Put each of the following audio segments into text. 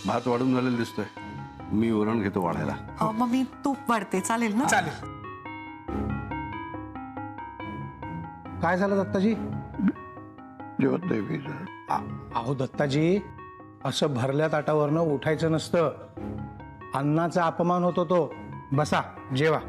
भात वाढून झालेला दिसतोय, मी वरण घेतो वाढायला. मग मी तूप वाढते, चालेल ना? चालेल. काय झालं दत्ताजी? जेवत नाही. अहो दत्ताजी, असं भरल्या ताटावरनं उठायचं नसतं. अन्नाचा अपमान होतो तो. बसा, जेवा.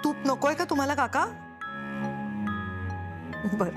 तूप नकोय का तुम्हाला काका? बर.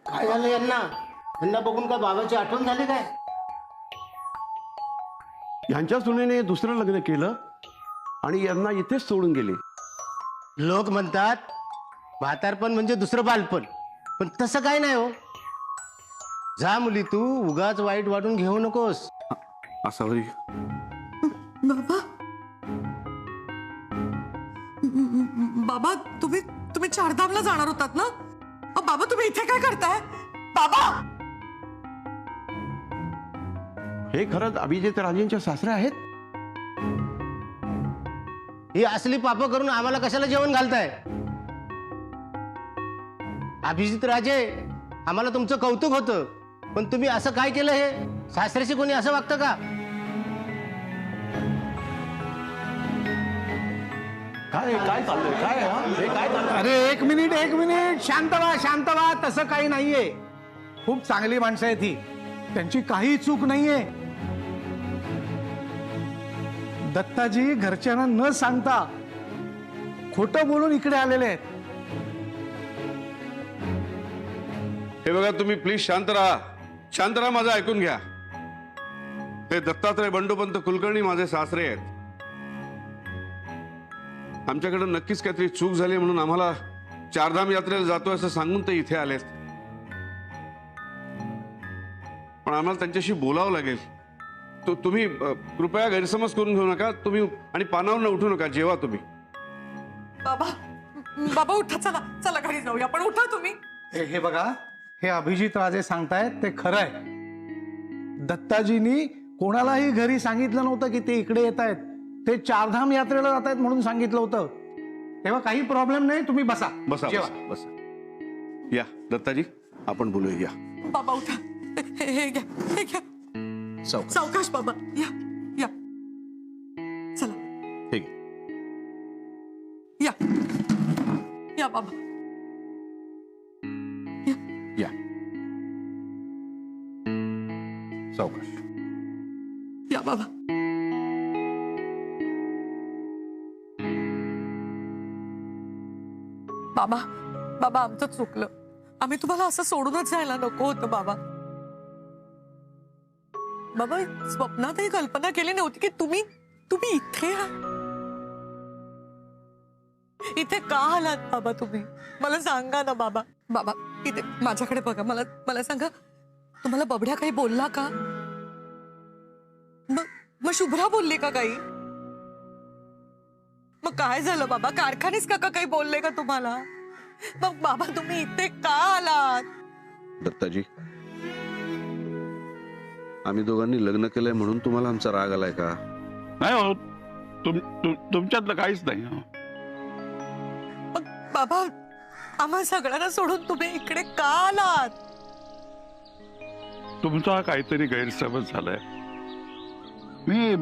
काय झालं यांना? यांना बघून काय बाबाची आठवण झाली काय? यांच्या सुनेने दुसरं लग्न केलं आणि यांना इथेच सोडून गेले. लोक म्हणतात म्हातारपण म्हणजे दुसरं बालपण, पण तसं काय नाही हो. जा मुली, तू उगाच वाईट वाटून घेऊ नकोस. असावरी बाबा, बाबा तुम्ही चारधामला जाणार होतात ना? बाबा तुम्ही इथे काय करताय? बाबा, हे खरंच अभिजित राजेंच्या सासरे आहेत? ही असली पापं करून आम्हाला कशाला जेवण घालताय? अभिजित राजे, आम्हाला तुमचं कौतुक होतं, पण तुम्ही असं काय केलं? हे सासऱ्याशी कोणी असं वागतं का? काय काय चाललंय? काय हे काय चाललंय? अरे एक मिनिट, शांत व्हा. तसं काही नाहीये. खूप चांगली माणसं आहे ती. त्यांची काही चूक नाहीये. दत्ताजी घरच्यांना न सांगता खोटं बोलून इकडे आलेले आहेत. हे बघा, तुम्ही प्लीज शांत राहा, माझं ऐकून घ्या. हे दत्तात्रय बंडोपंत कुलकर्णी माझे सासरे आहेत. आमच्याकडे नक्कीच काहीतरी चूक झाली म्हणून आम्हाला चारधाम यात्रेला जातोय असं सांगून ते इथे आलेत. पण आम्हाला त्यांच्याशी बोलावं लागेल. तुम्ही कृपया गैरसमज करून घेऊ नका. तुम्ही आणि पानावर न उठू नका. जेवा तुम्ही. बाबा उठा, चला घरी जाऊया. पण उठा तुम्ही. हे बघा, हे अभिजित राजे सांगतायत ते खरं आहे. दत्ताजींनी कोणालाही घरी सांगितलं नव्हतं की ते इकडे येत आहेत. ते चारधाम यात्रेला जात आहेत म्हणून सांगितलं होतं. तेव्हा काही प्रॉब्लेम नाही. तुम्ही बसा. बसा. या दत्ताजी, आपण बोलूया. या बाबा उठा. हे घ्या. सावकाश बाबा. या चला. ठीक. या बाबा. या सावकाश. या बाबा. बाबा आमचं चुकलं. आम्ही तुम्हाला असं सोडूनच जायला नको होतं बाबा. बाबा, स्वप्नातही कल्पना केली नव्हती की तुम्ही इथे इथे का आलात बाबा? तुम्ही मला सांगा ना बाबा. बाबा इथे माझ्याकडे बघा. मला सांगा, तुम्हाला बबड्या काही बोलला का? मग शुभ्रा बोलली का काही? काय झालं बाबा? कारखानेच काका काही बोलले का तुम्हाला? मग बाबा तुम्ही इथे का आलात? दत्ताजी, आम्ही दोघांनी लग्न केलंय म्हणून तुम्हाला आमचा राग आलाय का? नाही हो, तुमच्यातलं काहीच नाही हो. मग बाबा आम्हा सगळ्यांना सोडून तुम्ही इकडे का आलात? तुमचा काहीतरी गैरसमज झालाय. मी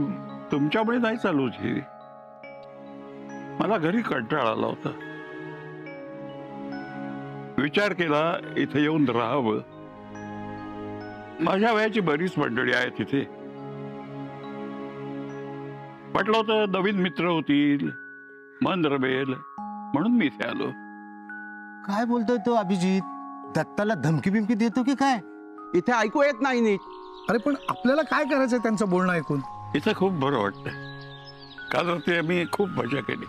तुमच्यामुळे नाही चालू जी. मला घरी कंटाळा आला होता. विचार केला इथे येऊन राहावं. माझ्या वयाची बरीच मंडळी आहे तिथे. म्हटलं होतं नवीन मित्र होतील, मन रमेल, म्हणून मी इथे आलो. काय बोलतोय तो अभिजित? दत्ताला धमकी बिमकी देतो की काय? इथे ऐकू येत नाही नीट. अरे पण आपल्याला काय करायचंय त्यांचं बोलणं ऐकून? इथं खूप बरं वाटतंय. कारण ते आम्ही खूप मजा केली.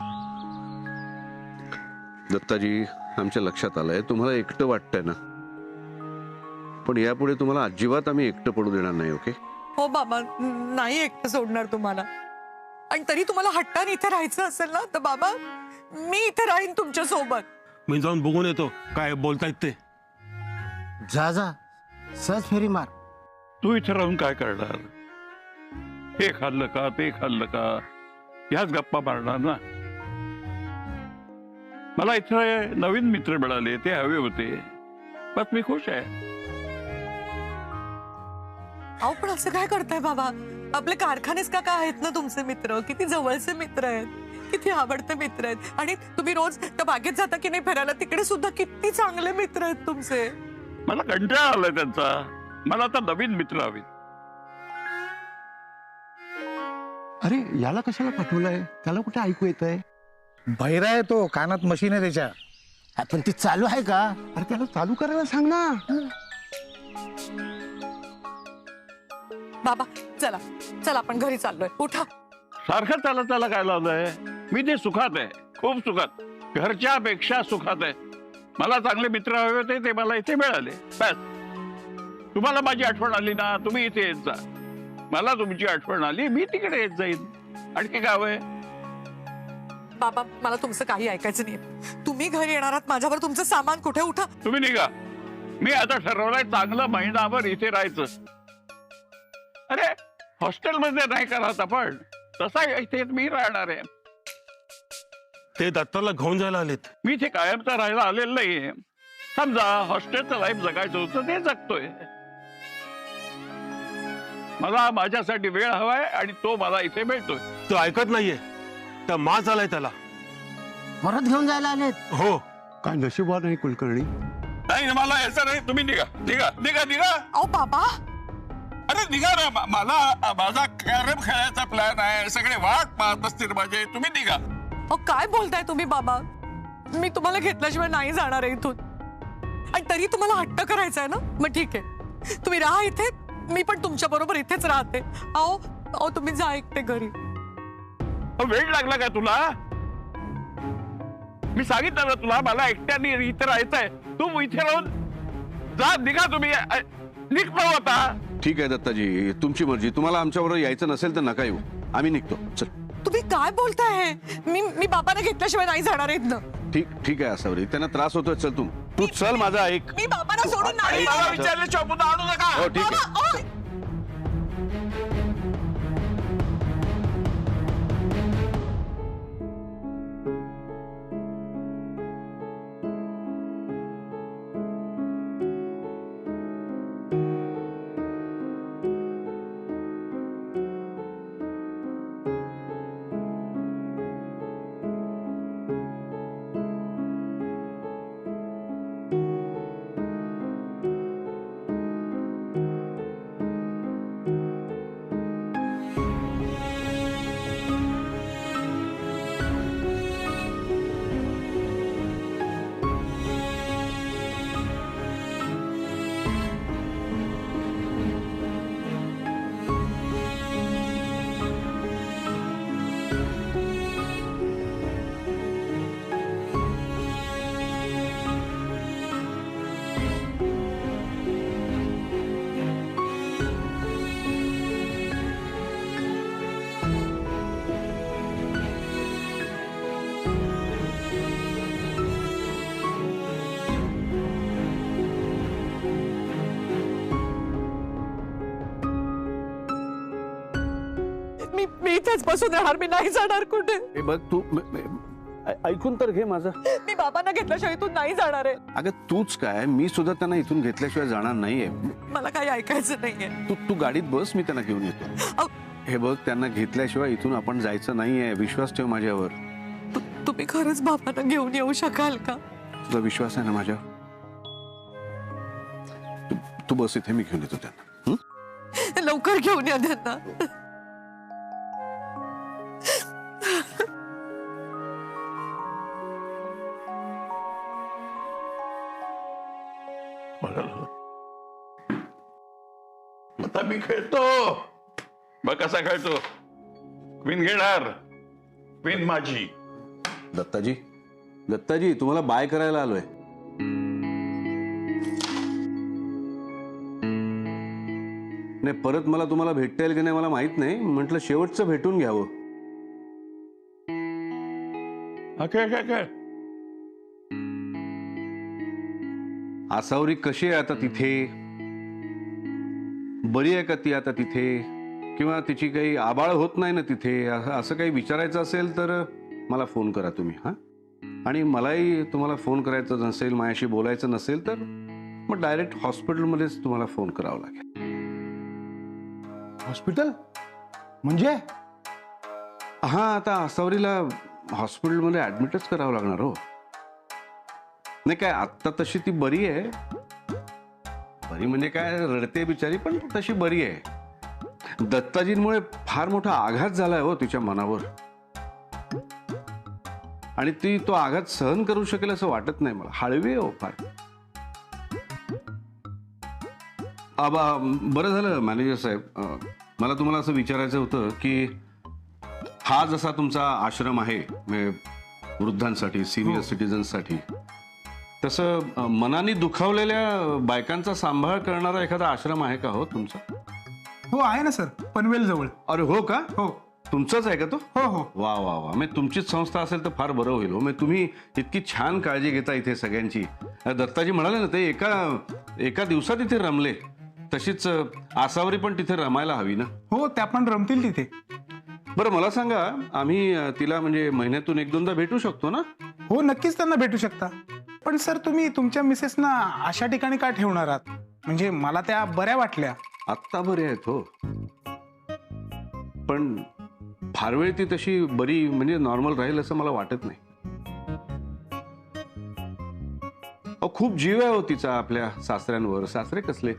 दत्ताजी, आमच्या लक्षात आलंय तुम्हाला एकटं वाटतंय ना, पण यापुढे तुम्हाला अजिबात आम्ही एकटं पडू देणार नाही. ओके? हो बाबा, नाही एकटं सोडणार तुम्हाला. आणि तरी तुम्हाला हट्टाने इथे राहायचं असेल ना तर बाबा मी इथे राहीन तुमच्या सोबत. मी जाऊन बघून येतो काय बोलतायत ते. जा जा, सहज फेरी मार. तू इथे राहून काय करणार? हे खाल्लं का, ते खाल्लं का, ह्याच गप्पा मारणार ना. मला इथे नवीन मित्र मिळाले, ते हवे होते, बस मी खुश आहे. अहो पण असं काय करताय बाबा? आपले कारखानेच काका आहेत ना तुमचे मित्र. किती जवळचे मित्र आहेत, किती आवडते मित्र आहेत. आणि तुम्ही रोज त्या बागेत जाता की नाही फिरायला, तिकडे सुद्धा किती चांगले मित्र आहेत तुमचे. मला कंटाळा आलाय त्यांचा. मला आता नवीन मित्र हवे. अरे याला कशाला पाठवलंय? त्याला कुठे ऐकू येत आहे? बहिरा आहे तो, कानात मशीन आहे त्याच्या. हा, पण ती चालू आहे का? अरे त्याला चालू करायला सांग ना. बाबा चला चला आपण घरी चाललोय. उठा. सारखं त्याला त्याला काय लावलंय? मी ते सुखात आहे, खूप सुखात, घरच्या पेक्षा सुखात आहे. मला चांगले मित्र हवे होते, ते मला इथे मिळाले. बस. तुम्हाला माझी आठवण आली ना, तुम्ही इथे येत जा. मला तुमची आठवण आली, मी तिकडे येत जाईन. आणखी काय हवंय? बाबा मला तुमचं काही ऐकायचं नाही. तुम्ही घरी येणार आहात माझ्यावर, तुमचं सामान कुठे? उठा. तुम्ही निघा. मी आता ठरवलंय चांगलं महिनाभर इथे राहायचं. अरे हॉस्टेलमध्ये नाही का राहत आपण, तसा इथे मी राहणार आहे. ते दत्ताला घेऊन जायला आलेत. मी इथे कायमचा राहायला आलेलं नाहीये. समजा हॉस्टेलचं लाईफ जगायचं होतं, ते जगतोय. मला माझ्यासाठी वेळ हवाय आणि तो मला इथे मिळतोय. तो ऐकत नाहीये. त्या माज आलाय त्याला. परत घेऊन जायला आलेत? हो. काय नशिबवान आहे कुलकर्णी. नाही मला यायचं नाही. तुम्ही निघा निघा निघा निघा. अहो बाबा अरे निघा ना. मला माझा कॅरम खेळायचा प्लॅन आहे. सगळे वाट पाहत असतील माझे. तुम्ही निघा. अहो काय बोलताय तुम्ही बाबा? मी तुम्हाला घेतल्याशिवाय नाही जाणार आहे इथून. आणि तरी तुम्हाला हट्ट करायचा आहे ना, मग ठीक आहे, तुम्ही राहा इथे. मी पण तुमच्या बरोबर इथेच राहते. अहो अहो तुम्ही जा एकटे घरी. वेळ लागला का तुला? मी सांगितलं ना तुला, मला एकट्याने इथे राहायचंय. तू इथे राहून जा. निघा तुम्ही. निघ पाहू आता. ठीक आहे दत्ताजी, तुमची मर्जी. तुम्हाला आमच्याबरोबर यायचं नसेल तर नका येऊ, आम्ही निघतो. चल. तुम्ही काय बोलताय? मी बाबांना घेतल्याशिवाय नाही जाणार आहे इथनं. ठीक आहे असावरी, त्यांना त्रास होतोय. चल तू चल, माझा ऐक. मी बाबांना सोडून नाही मला जाणार. विचारल्याशिवाय पुन्हा आणू नका. हो ठीक आहे. बाबा, अहो. मी इथेच बसून राहणार, मी नाही जाणार कुठे. हे बघ तू ऐकून तर घे माझं. मी बाबांना घेतल्याशिवाय इथून नाही जाणार आहे. अगं तूच काय, मी सुद्धा त्यांना इथून घेतल्याशिवाय जाणार नाहीये. मला काही ऐकायचं नाहीये. तू गाडीत बस, मी त्यांना घेऊन येतो. अहो, हे बघ, त्यांना घेतल्याशिवाय इथून आपण जायचं नाहीये. विश्वास ठेव माझ्यावर. तुम्ही खरंच बाबांना घेऊन येऊ शकाल का? तुझा विश्वास आहे ना माझ्यावर? तू बस इथे, मी घेऊन येतो त्यांना. लवकर घेऊन या त्यांना. आता मी खेळतो. बघ कसा खेळतो. क्वीन घेणार, क्वीन माझी. दत्ताजी तुम्हाला बाय करायला आलोय. नाही, परत मला तुम्हाला भेटता येईल की नाही मला माहित नाही. म्हटलं शेवटचं भेटून घ्यावं. हा खेळ. आसावरी कशी आहे आता तिथे? बरी आहे का ती आता तिथे? किंवा तिची काही आबाळ होत नाही ना तिथे? असं काही विचारायचं असेल तर मला फोन करा तुम्ही. हा, आणि मलाही तुम्हाला फोन करायचं नसेल, माझ्याशी बोलायचं नसेल तर मग डायरेक्ट हॉस्पिटलमध्येच तुम्हाला फोन करावा लागेल. हॉस्पिटल म्हणजे? हा, आता आसावरीला हॉस्पिटलमध्ये ऍडमिटच करावं लागणार हो. नाही काय, आत्ता तशी ती बरी आहे. बरी म्हणजे काय, रडते बिचारी, पण तशी बरी आहे. दत्ताजींमुळे फार मोठा आघात झालाय हो तिच्या मनावर, आणि ती तो आघात सहन करू शकेल असं वाटत नाही मला. हळवी आहे हो फार. बरं झालं मॅनेजर साहेब, मला तुम्हाला असं विचारायचं होतं की हा जसा तुमचा आश्रम आहे वृद्धांसाठी, सिनियर सिटीजन्ससाठी, तसं मनाने दुखावलेल्या बायकांचा सांभाळ करणारा एखादा आश्रम आहे का हो तुमचा? हो आहे ना सर, पनवेल जवळ. अरे हो का? हो. तुमचाच आहे का तो? हो हो. वा वा वा, मी तुमचीच संस्था असेल तर फार बरं होईल हो. मी तुम्ही इतकी छान काळजी घेता इथे सगळ्यांची. दत्ताजी म्हणाले ना, ते एका दिवसात इथे रमले. तशीच आसावरी पण तिथे रमायला हवी ना. हो, त्या पण रमतील तिथे. बरं मला सांगा, आम्ही तिला म्हणजे महिन्यातून 1-2दा भेटू शकतो ना? हो, नक्कीच त्यांना भेटू शकता. पण सर, तुम्ही तुमच्या मिसेसना अशा ठिकाणी का ठेवणार आहात? म्हणजे मला त्या बऱ्या वाटल्या. आत्ता बरे आहेत हो, पण फार वेळ ती तशी बरी म्हणजे नॉर्मल राहील असं मला वाटत नाही. खूप जीव आहे हो तिचा आपल्या सासऱ्यांवर. सासरे कसले,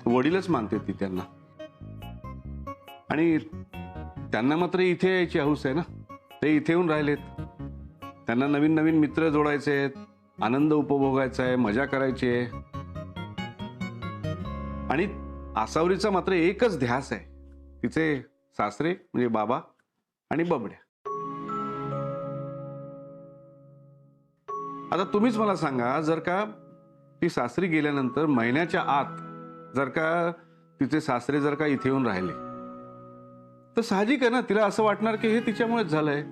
वडीलच मानते ती त्यांना. आणि त्यांना मात्र इथे यायची हौस आहे ना. ते इथे येऊन राहिलेत. त्यांना नवीन नवीन मित्र जोडायचे आहेत, आनंद उपभोगायचा आहे, मजा करायची आहे. आणि आसावरीचा मात्र एकच ध्यास आहे, तिचे सासरे म्हणजे बाबा आणि बबड्या. आता तुम्हीच मला सांगा, जर का ती सासरी गेल्यानंतर महिन्याच्या आत जर का तिचे सासरे जर का इथे येऊन राहिले, तर साहजिक आहे ना, तिला असं वाटणार की हे तिच्यामुळेच झालंय,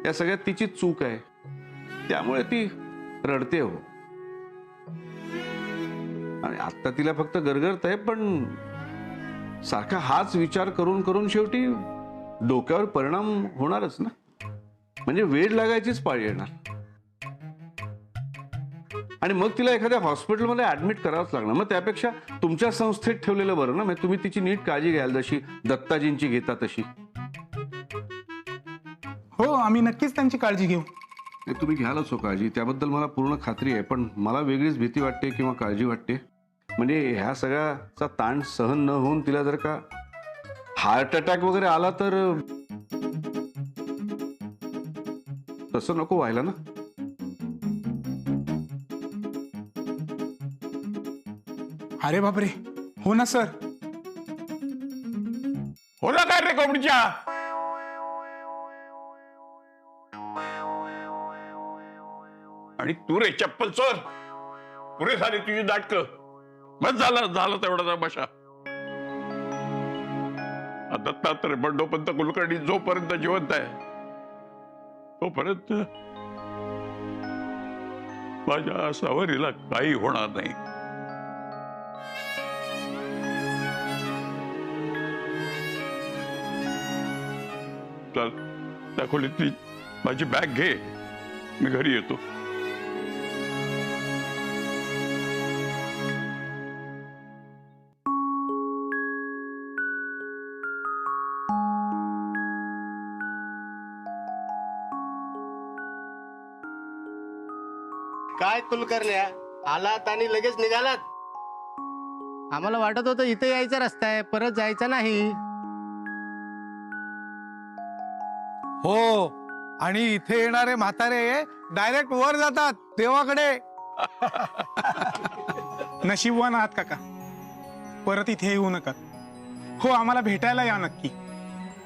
या सगळ्यात तिची चूक आहे, त्यामुळे ती रडते हो. आणि आता तिला फक्त गरगरत आहे, पण सारखा हाच विचार करून करून शेवटी डोक्यावर परिणाम होणारच ना. म्हणजे वेळ लागायचीच पाळी येणार. आणि मग तिला एखाद्या हॉस्पिटलमध्ये ऍडमिट करावंच लागणार. मग त्यापेक्षा तुमच्या संस्थेत ठेवलेलं बरं ना. म्हणजे तुम्ही तिची नीट काळजी घ्याल, जशी दत्ताजींची घेता तशी. हो, आम्ही नक्कीच त्यांची काळजी घेऊ. तुम्ही घ्यालच हो काळजी, त्याबद्दल मला पूर्ण खात्री आहे. पण मला वेगळीच भीती वाटते किंवा काळजी वाटते. म्हणजे ह्या सगळ्याचा ताण सहन न होऊन तिला जर का हार्ट अटॅक वगैरे आला तर तसं नको व्हायला ना. अरे बापरे, हो ना सर. हो ना काय रे कोंबडीच्या? आणि तू रे चप्पल चोर, पुरे झाली तुझी नाटकं. बस झालं तेवढा तमाशा. दत्तात्रय बंडोपंत कुलकर्णी जोपर्यंत जिवंत आहे तोपर्यंत माझ्या सावरीला काही होणार नाही. चल त्या खोलीतली माझी बॅग घे, मी घरी येतो. काय कुलकर्ण्या, आलात आणि लगेच निघालात? आम्हाला वाटत होतं इथे यायचा रस्ता आहे, परत जायचा नाही. हो, आणि इथे येणारे म्हातारे डायरेक्ट वर जातात देवाकडे. नशीबवान आहात काका, परत इथे येऊ नका. हो, आम्हाला भेटायला या नक्की,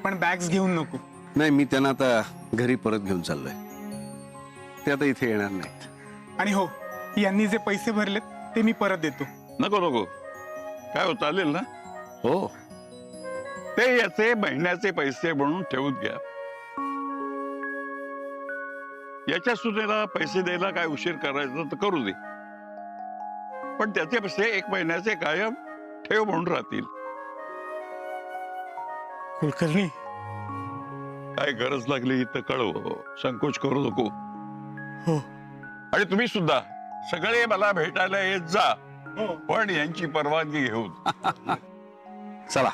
पण बॅग्स घेऊन नको. नाही, मी त्यांना आता घरी परत घेऊन चाललोय. ते आता इथे येणार नाहीत. आणि हो, यांनी जे पैसे भरलेत ते मी परत देतो. नको नको, काय हो, चालेल ना? हो, ते याचे महिन्याचे पैसे म्हणून ठेवून घ्या. याच्या सुनेला पैसे द्यायला काय उशीर करायचा तर करू दे, पण त्याचे पैसे 1 महिन्याचे कायम ठेव म्हणून राहतील. कुलकर्णी, काय गरज लागली तर कळव, संकोच करू नको. हो. आणि तुम्ही सुद्धा सगळे मला भेटायला येत जा, पण यांची परवानगी घेऊन. चला.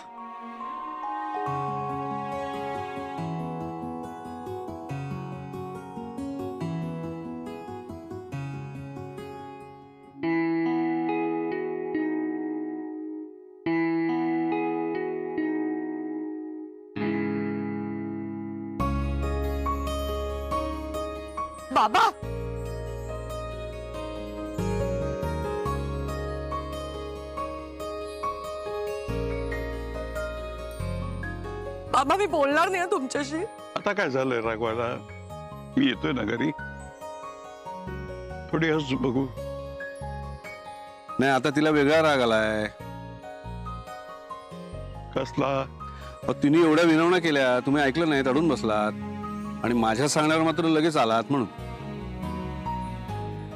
बाबा, बाबा मी बोलणार नाही तुमच्याशी. आता काय झालंय रागवायला? मी येतोय ना घरी, थोडी हस बघू. नाही, आता तिला वेगळा राग आलाय. कसला? तिने एवढ्या विनवण्या केल्या, तुम्ही ऐकलं नाही, अडून बसलात आणि माझ्या सांगण्यावर मात्र लगेच आलात म्हणून.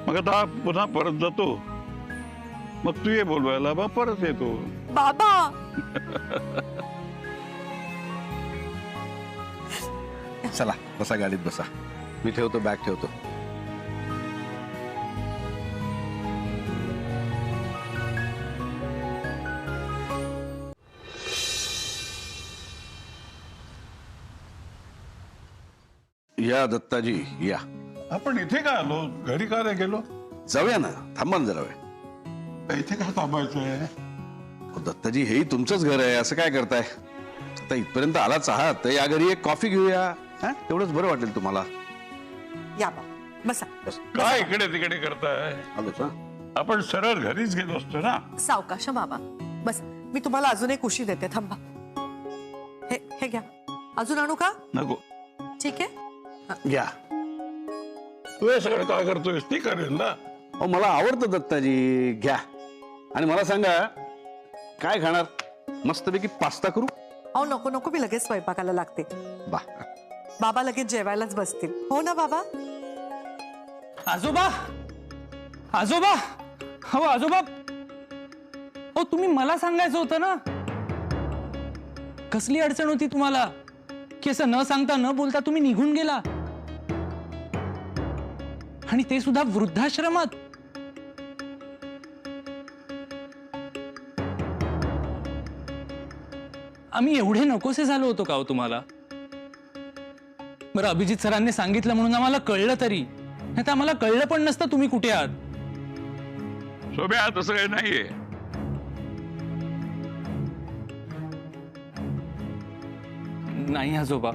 मग आता पुन्हा परत जातो, मग तू ये बोलवायला, मग परत येतो. बाबा, चला बसा, गाडीत बसा. मी ठेवतो, बॅग ठेवतो. या दत्ताजी या. आपण इथे का आलो, घरी का नाही गेलो? जाऊया ना, थांबा ना जरा वेळ. इथे का थांबायचंय? अहो, दत्ताजी, हेही तुमचंच घर आहे, असं काय करताय? आता इथपर्यंत आलाच आहात तर या घरी एक कॉफी घेऊया. तेवढंच बरं वाटेल तुम्हाला. या बाबा, बसा. काय इकडे तिकडे करताय? आलोच हा. आपण सरळ घरीच गेलो असतो ना. सावकाश बाबा, बस. मी तुम्हाला अजून एक उशी देते, थांबा. हे घ्या. अजून आणू का? नको. ठीक आहे. घ्या. तू हे सगळं काय करतोयस? ती करेल ना. अहो, मला आवडतं दत्ताजी. घ्या. आणि मला सांगा, काय खाणार? मस्तपैकी पास्ता करू? अहो नको नको, मी लगेच स्वयंपाकाला लागते. बा. बाबा लगेच जेवायलाच बसतील. हो ना बाबा? आजोबा, आजोबा, हो आजोबा, हो तुम्ही मला सांगायचं होतं ना. कसली अडचण होती तुम्हाला की असं न सांगता न बोलता तुम्ही निघून गेला, आणि ते सुद्धा वृद्धाश्रमात. आम्ही एवढे नकोसे झालो होतो का हो तुम्हाला? बरं, अभिजित सरांनी सांगितलं म्हणून आम्हाला कळलं तरी, नाही तर आम्हाला कळलं पण नसतं तुम्ही कुठे आहात. सोब्या, तसं काही नाहीये. नाही आजोबा,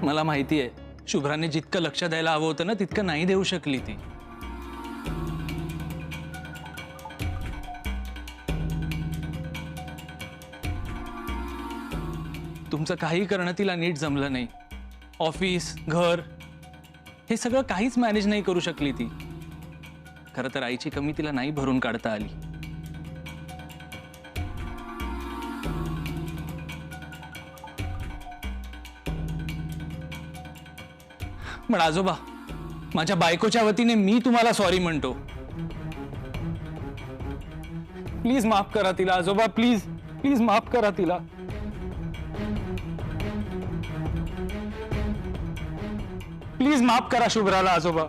मला माहिती आहे शुभ्राने जितकं लक्ष द्यायला हवं होतं ना तितकं नाही देऊ शकली ती. तुमचं काही करणं तिला नीट जमलं नाही. ऑफिस, घर हे सगळं काहीच मॅनेज नाही करू शकली ती. खरं तर आईची कमी तिला नाही भरून काढता आली. पण आजोबा, माझ्या बायकोच्या वतीने मी तुम्हाला सॉरी म्हणतो. प्लीज माफ करा तिला आजोबा, प्लीज प्लीज माफ करा तिला. प्लीज माफ करा शुभ्राला आजोबा.